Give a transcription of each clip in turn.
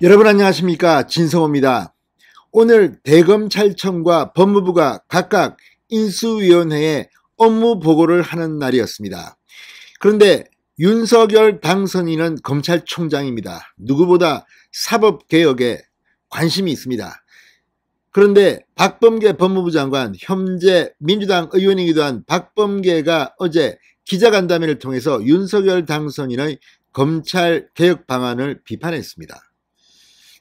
여러분 안녕하십니까, 진성호입니다. 오늘 대검찰청과 법무부가 각각 인수위원회에 업무 보고를 하는 날이었습니다. 그런데 윤석열 당선인은 검찰총장입니다. 누구보다 사법개혁에 관심이 있습니다. 그런데 박범계 법무부 장관, 현재 민주당 의원이기도 한 박범계가 어제 기자간담회를 통해서 윤석열 당선인의 검찰개혁 방안을 비판했습니다.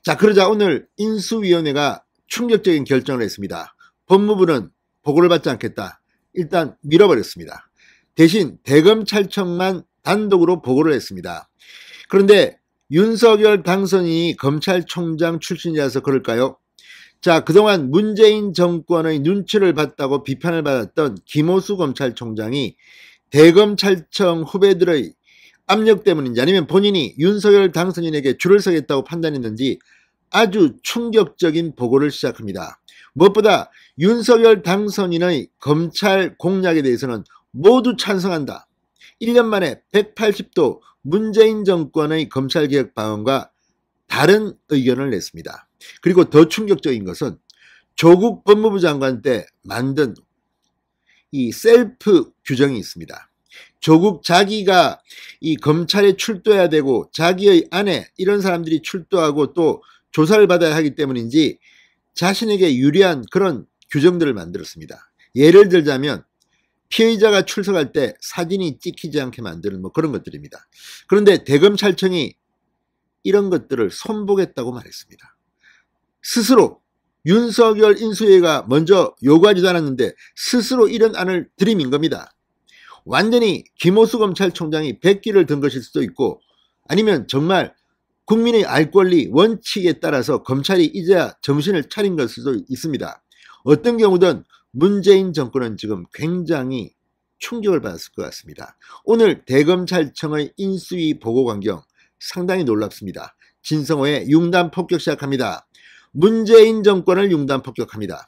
자, 그러자 오늘 인수위원회가 충격적인 결정을 했습니다. 법무부는 보고를 받지 않겠다. 일단 밀어버렸습니다. 대신 대검찰청만 단독으로 보고를 했습니다. 그런데 윤석열 당선인이 검찰총장 출신이라서 그럴까요? 자, 그동안 문재인 정권의 눈치를 봤다고 비판을 받았던 김호수 검찰총장이 대검찰청 후배들의 압력 때문인지 아니면 본인이 윤석열 당선인에게 줄을 서겠다고 판단했는지 아주 충격적인 보고를 시작합니다. 무엇보다 윤석열 당선인의 검찰 공약에 대해서는 모두 찬성한다. 1년 만에 180도 문재인 정권의 검찰개혁 방안과 다른 의견을 냈습니다. 그리고 더 충격적인 것은 조국 법무부 장관 때 만든 이 셀프 규정이 있습니다. 조국 자기가 이 검찰에 출두해야 되고 자기의 아내 이런 사람들이 출두하고 또 조사를 받아야 하기 때문인지 자신에게 유리한 그런 규정들을 만들었습니다. 예를 들자면 피해자가 출석할 때 사진이 찍히지 않게 만드는 그런 것들입니다. 그런데 대검찰청이 이런 것들을 손보겠다고 말했습니다. 스스로 윤석열 인수위가 먼저 요구하지도 않았는데 스스로 이런 안을 들이민 겁니다. 완전히 김호수 검찰총장이 백기를 든 것일 수도 있고 아니면 정말 국민의 알 권리 원칙에 따라서 검찰이 이제야 정신을 차린 것일 수도 있습니다. 어떤 경우든 문재인 정권은 지금 굉장히 충격을 받았을 것 같습니다. 오늘 대검찰청의 인수위 보고 광경 상당히 놀랍습니다. 진성호의 융단 폭격 시작합니다. 문재인 정권을 융단 폭격합니다.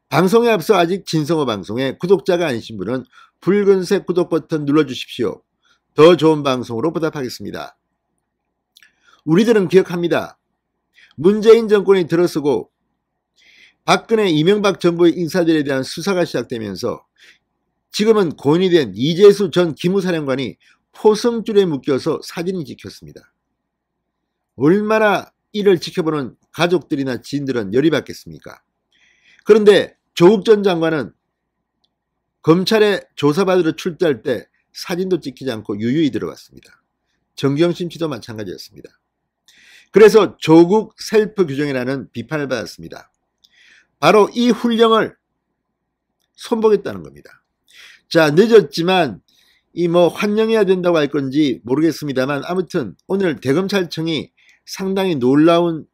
방송에 앞서 아직 진성호 방송에 구독자가 아니신 분은 붉은색 구독 버튼 눌러주십시오. 더 좋은 방송으로 보답하겠습니다. 우리들은 기억합니다. 문재인 정권이 들어서고 박근혜, 이명박 정부의 인사들에 대한 수사가 시작되면서 지금은 고인이 된 이재수 전 기무사령관이 포승줄에 묶여서 사진이 찍혔습니다. 얼마나 이를 지켜보는 가족들이나 지인들은 열이 받겠습니까? 그런데 조국 전 장관은 검찰에 조사받으러 출두할 때 사진도 찍히지 않고 유유히 들어갔습니다. 정경심 씨도 마찬가지였습니다. 그래서 조국 셀프 규정이라는 비판을 받았습니다. 바로 이 훈령을 손보겠다는 겁니다. 자, 늦었지만 환영해야 된다고 할 건지 모르겠습니다만 아무튼 오늘 대검찰청이 상당히 놀라운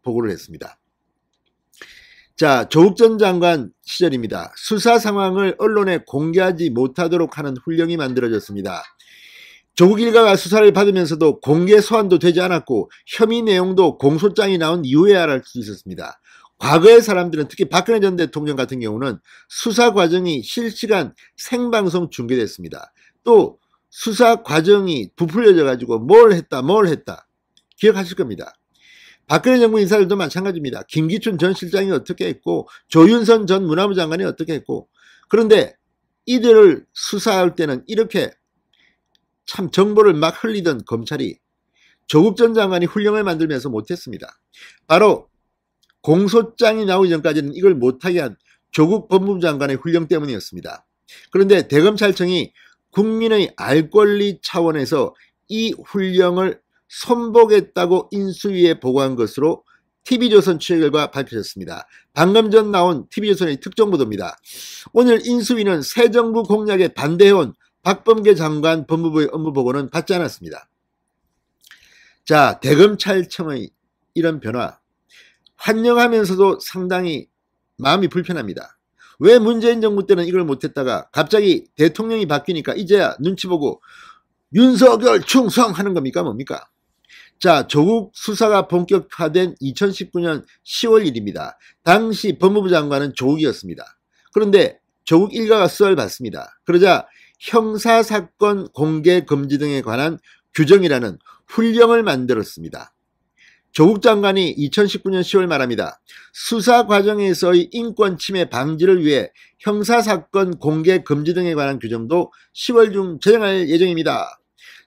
보고를 했습니다. 자, 조국 전 장관 시절입니다. 수사 상황을 언론에 공개하지 못하도록 하는 훈령이 만들어졌습니다. 조국 일가가 수사를 받으면서도 공개 소환도 되지 않았고 혐의 내용도 공소장이 나온 이후에 알을 수 있었습니다. 과거의 사람들은 특히 박근혜 전 대통령 같은 경우는 수사 과정이 실시간 생방송 중계됐습니다. 또 수사 과정이 부풀려져 가지고 뭘 했다 기억하실 겁니다. 박근혜 정부 인사들도 마찬가지입니다. 김기춘 전 실장이 어떻게 했고 조윤선 전 문화부 장관이 어떻게 했고 그런데 이들을 수사할 때는 이렇게 참 정보를 막 흘리던 검찰이 조국 전 장관이 훈령을 만들면서 못했습니다. 바로 공소장이 나오기 전까지는 이걸 못하게 한 조국 법무부 장관의 훈령 때문이었습니다. 그런데 대검찰청이 국민의 알 권리 차원에서 이 훈령을 손보겠다고 인수위에 보고한 것으로 TV조선 취재 결과 밝혀졌습니다. 방금 전 나온 TV조선의 특정보도입니다. 오늘 인수위는 새 정부 공약에 반대해온 박범계 장관 법무부의 업무 보고는 받지 않았습니다. 자, 대검찰청의 이런 변화 환영하면서도 상당히 마음이 불편합니다. 왜 문재인 정부 때는 이걸 못했다가 갑자기 대통령이 바뀌니까 이제야 눈치 보고 윤석열 충성하는 겁니까 뭡니까? 자, 조국 수사가 본격화된 2019년 10월 1일입니다. 당시 법무부 장관은 조국이었습니다. 그런데 조국 일가가 수사를 받습니다. 그러자 형사사건 공개 금지 등에 관한 규정이라는 훈령을 만들었습니다. 조국 장관이 2019년 10월 말합니다. 수사 과정에서의 인권 침해 방지를 위해 형사사건 공개 금지 등에 관한 규정도 10월 중 제정할 예정입니다.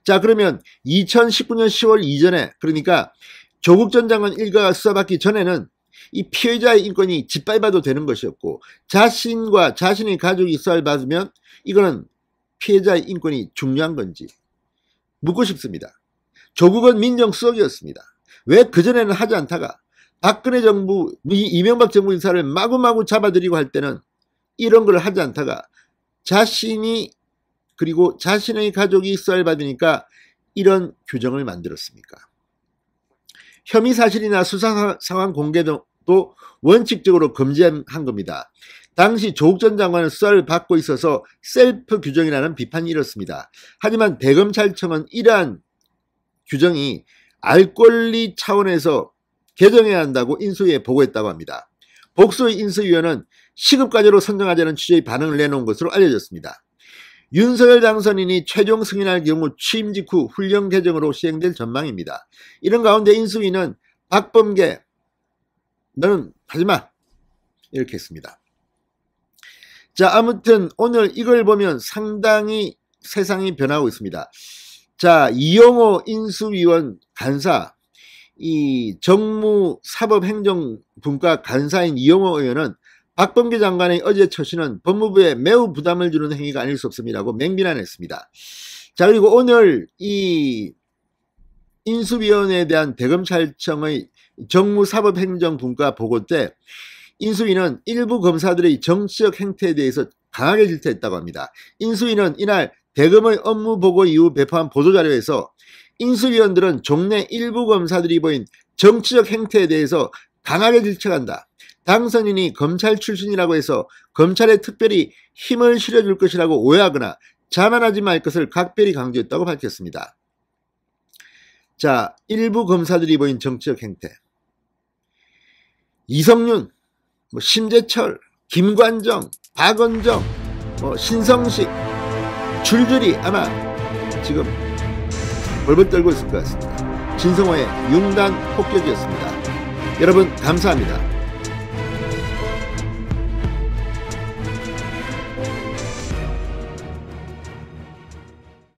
자, 그러면 2019년 10월 이전에, 그러니까 조국 전 장관 일가가 수사받기 전에는 이 피해자의 인권이 짓밟아도 되는 것이었고, 자신과 자신의 가족이 수사를 받으면 이거는 피해자의 인권이 중요한 건지 묻고 싶습니다. 조국은 민정수석이었습니다. 왜 그전에는 하지 않다가 박근혜 정부, 이명박 정부 인사를 마구마구 잡아들이고 할 때는 이런 걸 하지 않다가 자신이 그리고 자신의 가족이 수사를 받으니까 이런 규정을 만들었습니까? 혐의 사실이나 수사 상황 공개도 원칙적으로 금지한 겁니다. 당시 조국 전 장관은 수사를 받고 있어서 셀프 규정이라는 비판이 일었습니다. 하지만 대검찰청은 이러한 규정이 알 권리 차원에서 개정해야 한다고 인수위에 보고했다고 합니다. 복수의 인수위원은 시급과제로 선정하자는 취지의 반응을 내놓은 것으로 알려졌습니다. 윤석열 당선인이 최종 승인할 경우 취임 직후 훈령 개정으로 시행될 전망입니다. 이런 가운데 인수위는 박범계 너는 하지마 이렇게 했습니다. 자, 아무튼 오늘 이걸 보면 상당히 세상이 변하고 있습니다. 자, 이용호 인수위원 간사, 이 정무사법행정분과 간사인 이용호 의원은 박범계 장관의 어제 처신은 법무부에 매우 부담을 주는 행위가 아닐 수 없습니다고 맹비난했습니다. 자, 그리고 오늘 이 인수위원회에 대한 대검찰청의 정무사법행정분과 보고 때 인수위는 일부 검사들의 정치적 행태에 대해서 강하게 질타했다고 합니다. 인수위는 이날 대검의 업무 보고 이후 배포한 보도자료에서 인수위원들은 종래 일부 검사들이 보인 정치적 행태에 대해서 강하게 질책한다. 당선인이 검찰 출신이라고 해서 검찰에 특별히 힘을 실어줄 것이라고 오해하거나 자만하지 말 것을 각별히 강조했다고 밝혔습니다. 자, 일부 검사들이 보인 정치적 행태. 이성윤, 심재철, 김관정, 박원정, 신성식 줄줄이 아마 지금 벌벌 떨고 있을 것 같습니다. 진성호의 융단 폭격이었습니다. 여러분 감사합니다.